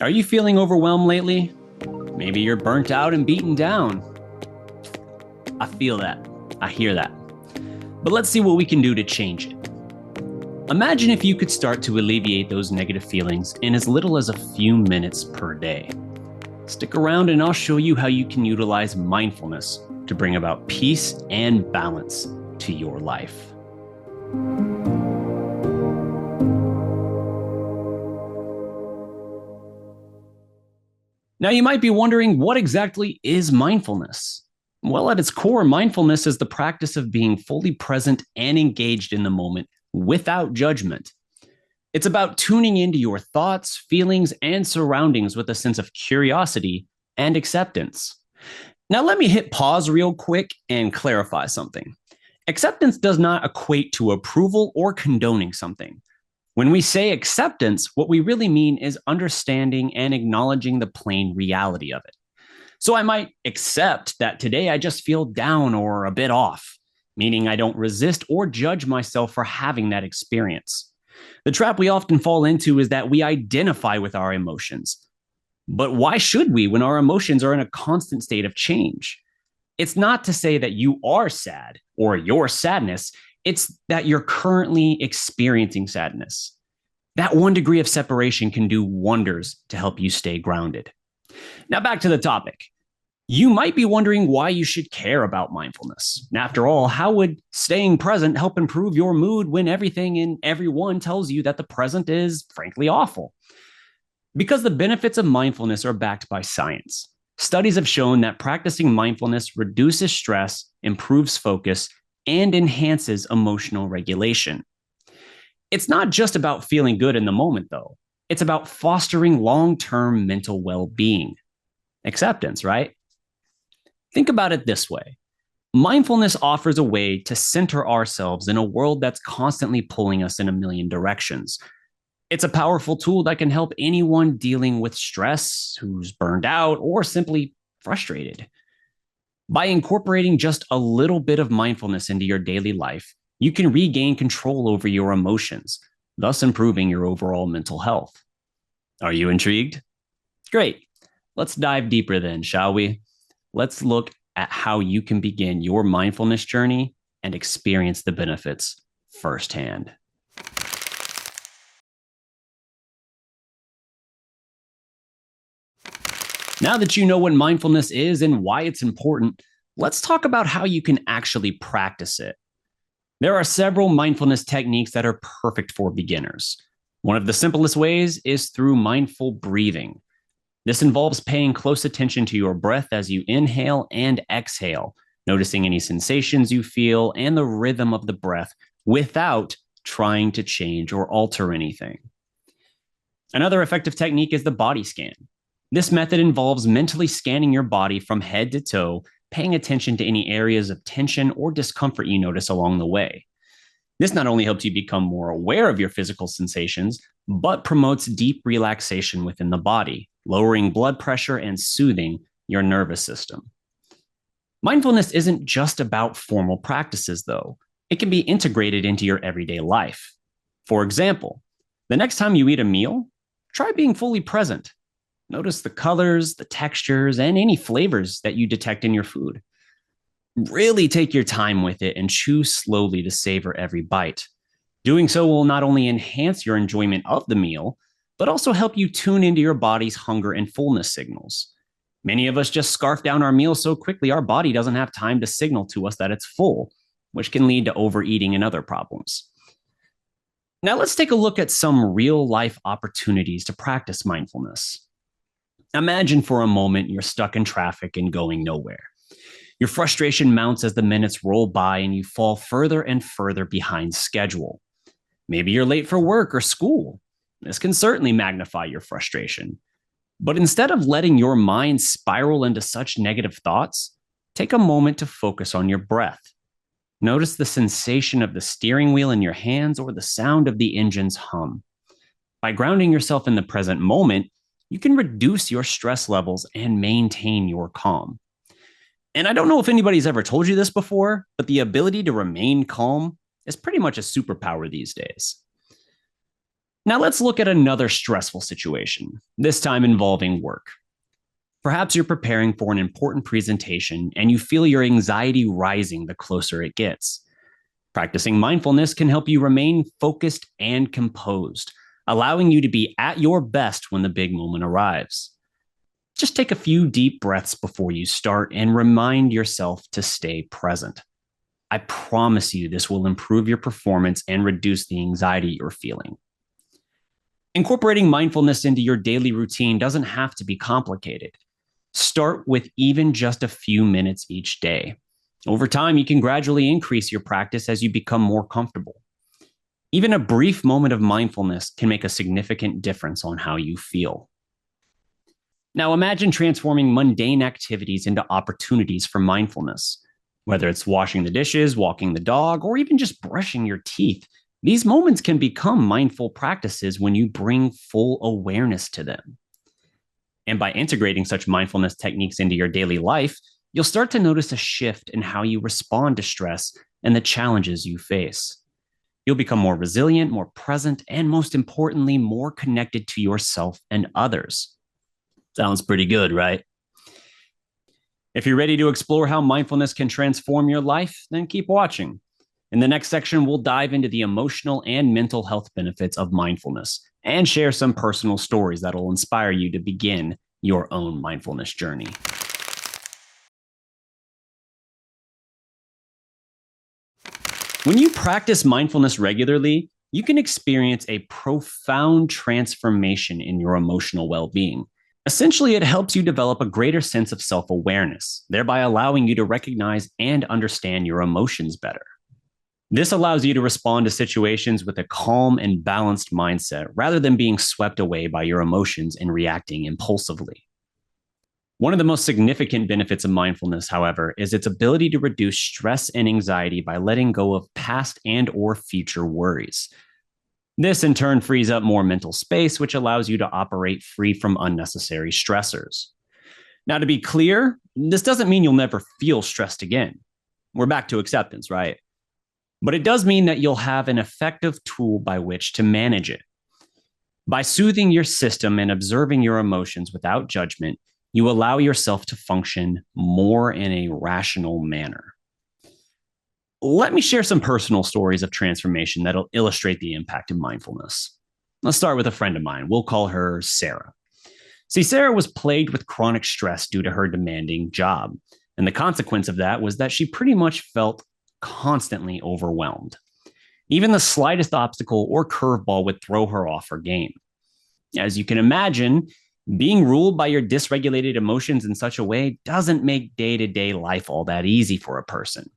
Are you feeling overwhelmed lately? Maybe you're burnt out and beaten down. I feel that. I hear that. But let's see what we can do to change it. Imagine if you could start to alleviate those negative feelings in as little as a few minutes per day. Stick around and I'll show you how you can utilize mindfulness to bring about peace and balance to your life. Now, you might be wondering, what exactly is mindfulness? Well, at its core, mindfulness is the practice of being fully present and engaged in the moment without judgment. It's about tuning into your thoughts, feelings, and surroundings with a sense of curiosity and acceptance. Now, let me hit pause real quick and clarify something. Acceptance does not equate to approval or condoning something. When we say acceptance, what we really mean is understanding and acknowledging the plain reality of it. So I might accept that today I just feel down or a bit off, meaning I don't resist or judge myself for having that experience. The trap we often fall into is that we identify with our emotions. But why should we when our emotions are in a constant state of change? It's not to say that you are sad or your sadness. It's that you're currently experiencing sadness. That 1 degree of separation can do wonders to help you stay grounded. Now, back to the topic. You might be wondering why you should care about mindfulness. After all, how would staying present help improve your mood when everything and everyone tells you that the present is, frankly, awful? Because the benefits of mindfulness are backed by science. Studies have shown that practicing mindfulness reduces stress, improves focus, and enhances emotional regulation. It's not just about feeling good in the moment, though. It's about fostering long-term mental well-being. Acceptance, right? Think about it this way. Mindfulness offers a way to center ourselves in a world that's constantly pulling us in a million directions. It's a powerful tool that can help anyone dealing with stress, who's burned out, or simply frustrated. By incorporating just a little bit of mindfulness into your daily life, you can regain control over your emotions, thus improving your overall mental health. Are you intrigued? Great. Let's dive deeper then, shall we? Let's look at how you can begin your mindfulness journey and experience the benefits firsthand. Now that you know what mindfulness is and why it's important, let's talk about how you can actually practice it. There are several mindfulness techniques that are perfect for beginners. One of the simplest ways is through mindful breathing. This involves paying close attention to your breath as you inhale and exhale, noticing any sensations you feel and the rhythm of the breath without trying to change or alter anything. Another effective technique is the body scan. This method involves mentally scanning your body from head to toe, paying attention to any areas of tension or discomfort you notice along the way. This not only helps you become more aware of your physical sensations, but promotes deep relaxation within the body, lowering blood pressure and soothing your nervous system. Mindfulness isn't just about formal practices, though. It can be integrated into your everyday life. For example, the next time you eat a meal, try being fully present. Notice the colors, the textures, and any flavors that you detect in your food. Really take your time with it and chew slowly to savor every bite. Doing so will not only enhance your enjoyment of the meal, but also help you tune into your body's hunger and fullness signals. Many of us just scarf down our meals so quickly our body doesn't have time to signal to us that it's full, which can lead to overeating and other problems. Now let's take a look at some real-life opportunities to practice mindfulness. Imagine for a moment you're stuck in traffic and going nowhere. Your frustration mounts as the minutes roll by and you fall further and further behind schedule. Maybe you're late for work or school. This can certainly magnify your frustration. But instead of letting your mind spiral into such negative thoughts, take a moment to focus on your breath. Notice the sensation of the steering wheel in your hands or the sound of the engine's hum. By grounding yourself in the present moment, you can reduce your stress levels and maintain your calm. And I don't know if anybody's ever told you this before, but the ability to remain calm is pretty much a superpower these days. Now let's look at another stressful situation, this time involving work. Perhaps you're preparing for an important presentation and you feel your anxiety rising the closer it gets. Practicing mindfulness can help you remain focused and composed, allowing you to be at your best when the big moment arrives. Just take a few deep breaths before you start and remind yourself to stay present. I promise you this will improve your performance and reduce the anxiety you're feeling. Incorporating mindfulness into your daily routine doesn't have to be complicated. Start with even just a few minutes each day. Over time, you can gradually increase your practice as you become more comfortable. Even a brief moment of mindfulness can make a significant difference on how you feel. Now, imagine transforming mundane activities into opportunities for mindfulness. Whether it's washing the dishes, walking the dog, or even just brushing your teeth, these moments can become mindful practices when you bring full awareness to them. And by integrating such mindfulness techniques into your daily life, you'll start to notice a shift in how you respond to stress and the challenges you face. You'll become more resilient, more present, and most importantly, more connected to yourself and others. Sounds pretty good, right? If you're ready to explore how mindfulness can transform your life, then keep watching. In the next section, we'll dive into the emotional and mental health benefits of mindfulness and share some personal stories that'll inspire you to begin your own mindfulness journey. When you practice mindfulness regularly, you can experience a profound transformation in your emotional well-being. Essentially, it helps you develop a greater sense of self-awareness, thereby allowing you to recognize and understand your emotions better. This allows you to respond to situations with a calm and balanced mindset rather than being swept away by your emotions and reacting impulsively. One of the most significant benefits of mindfulness, however, is its ability to reduce stress and anxiety by letting go of past and/or future worries. This, in turn, frees up more mental space, which allows you to operate free from unnecessary stressors. Now, to be clear, this doesn't mean you'll never feel stressed again. We're back to acceptance, right? But it does mean that you'll have an effective tool by which to manage it. By soothing your system and observing your emotions without judgment, you allow yourself to function more in a rational manner. Let me share some personal stories of transformation that'll illustrate the impact of mindfulness. Let's start with a friend of mine. We'll call her Sarah. See, Sarah was plagued with chronic stress due to her demanding job. And the consequence of that was that she pretty much felt constantly overwhelmed. Even the slightest obstacle or curveball would throw her off her game. As you can imagine, being ruled by your dysregulated emotions in such a way doesn't make day-to-day life all that easy for a person.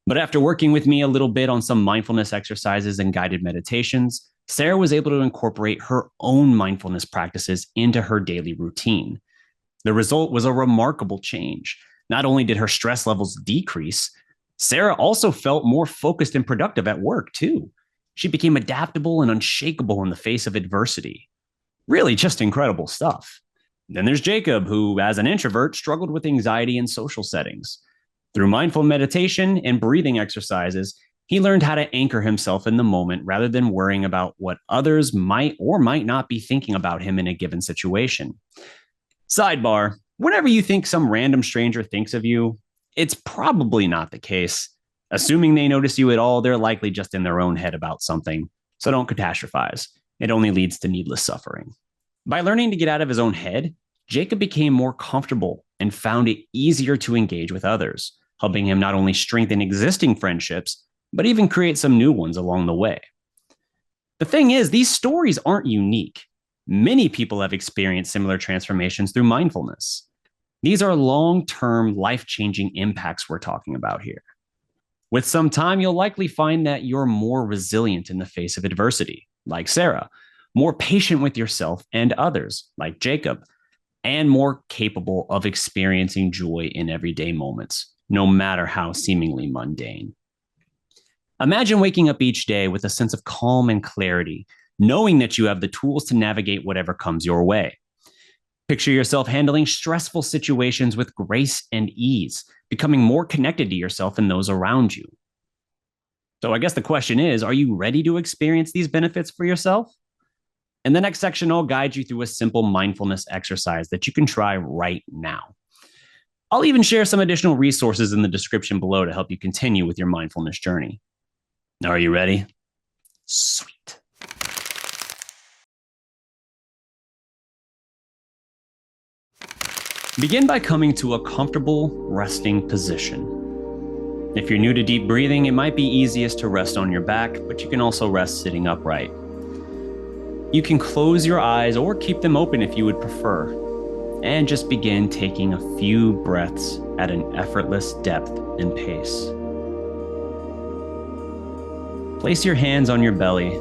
But after working with me a little bit on some mindfulness exercises and guided meditations, Sarah was able to incorporate her own mindfulness practices into her daily routine. The result was a remarkable change. Not only did her stress levels decrease, Sarah also felt more focused and productive at work, too. She became adaptable and unshakable in the face of adversity. Really just incredible stuff. Then there's Jacob, who, as an introvert, struggled with anxiety in social settings. Through mindful meditation and breathing exercises, he learned how to anchor himself in the moment rather than worrying about what others might or might not be thinking about him in a given situation. Sidebar, whenever you think some random stranger thinks of you, it's probably not the case. Assuming they notice you at all, they're likely just in their own head about something. So don't catastrophize. It only leads to needless suffering. By learning to get out of his own head, Jacob became more comfortable and found it easier to engage with others, helping him not only strengthen existing friendships, but even create some new ones along the way. The thing is, these stories aren't unique. Many people have experienced similar transformations through mindfulness. These are long-term, life-changing impacts we're talking about here. With some time, you'll likely find that you're more resilient in the face of adversity, like Sarah, more patient with yourself and others, like Jacob, and more capable of experiencing joy in everyday moments, no matter how seemingly mundane. Imagine waking up each day with a sense of calm and clarity, knowing that you have the tools to navigate whatever comes your way. Picture yourself handling stressful situations with grace and ease, becoming more connected to yourself and those around you. So I guess the question is, are you ready to experience these benefits for yourself? In the next section, I'll guide you through a simple mindfulness exercise that you can try right now. I'll even share some additional resources in the description below to help you continue with your mindfulness journey. Are you ready? Sweet. Begin by coming to a comfortable resting position. If you're new to deep breathing, it might be easiest to rest on your back, but you can also rest sitting upright. You can close your eyes or keep them open if you would prefer, and just begin taking a few breaths at an effortless depth and pace. Place your hands on your belly,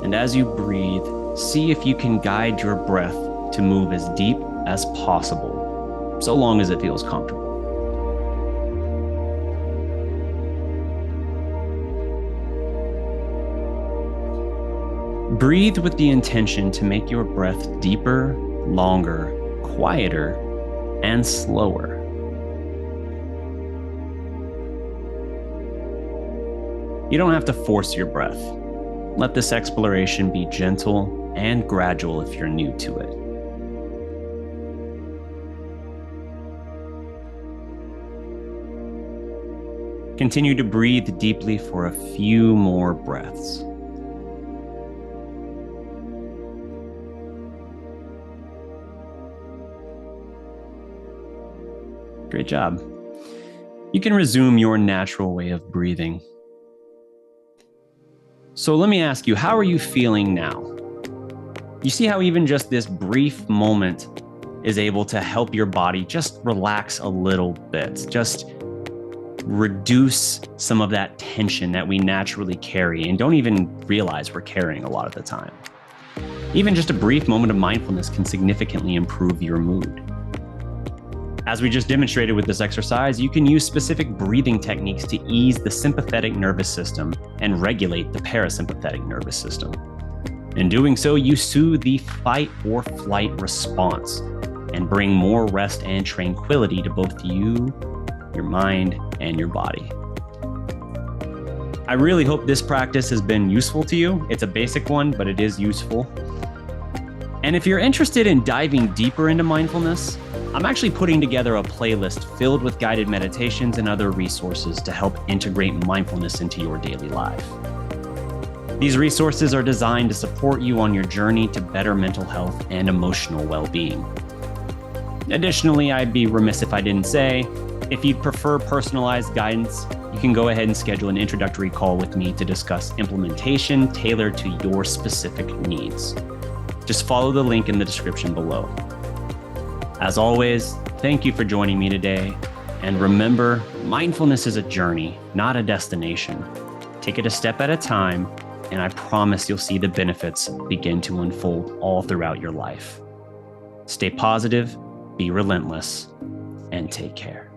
and as you breathe, see if you can guide your breath to move as deep as possible, so long as it feels comfortable. Breathe with the intention to make your breath deeper, longer, quieter, and slower. You don't have to force your breath. Let this exploration be gentle and gradual if you're new to it. Continue to breathe deeply for a few more breaths. Great job. You can resume your natural way of breathing. So let me ask you, how are you feeling now? You see how even just this brief moment is able to help your body just relax a little bit, just reduce some of that tension that we naturally carry and don't even realize we're carrying a lot of the time. Even just a brief moment of mindfulness can significantly improve your mood. As we just demonstrated with this exercise, you can use specific breathing techniques to ease the sympathetic nervous system and regulate the parasympathetic nervous system. In doing so, you soothe the fight or flight response and bring more rest and tranquility to both you, your mind, and your body. I really hope this practice has been useful to you. It's a basic one, but it is useful. And if you're interested in diving deeper into mindfulness, I'm actually putting together a playlist filled with guided meditations and other resources to help integrate mindfulness into your daily life. These resources are designed to support you on your journey to better mental health and emotional well-being. Additionally, I'd be remiss if I didn't say, if you'd prefer personalized guidance, you can go ahead and schedule an introductory call with me to discuss implementation tailored to your specific needs. Just follow the link in the description below. As always, thank you for joining me today. And remember, mindfulness is a journey, not a destination. Take it a step at a time, and I promise you'll see the benefits begin to unfold all throughout your life. Stay positive, be relentless, and take care.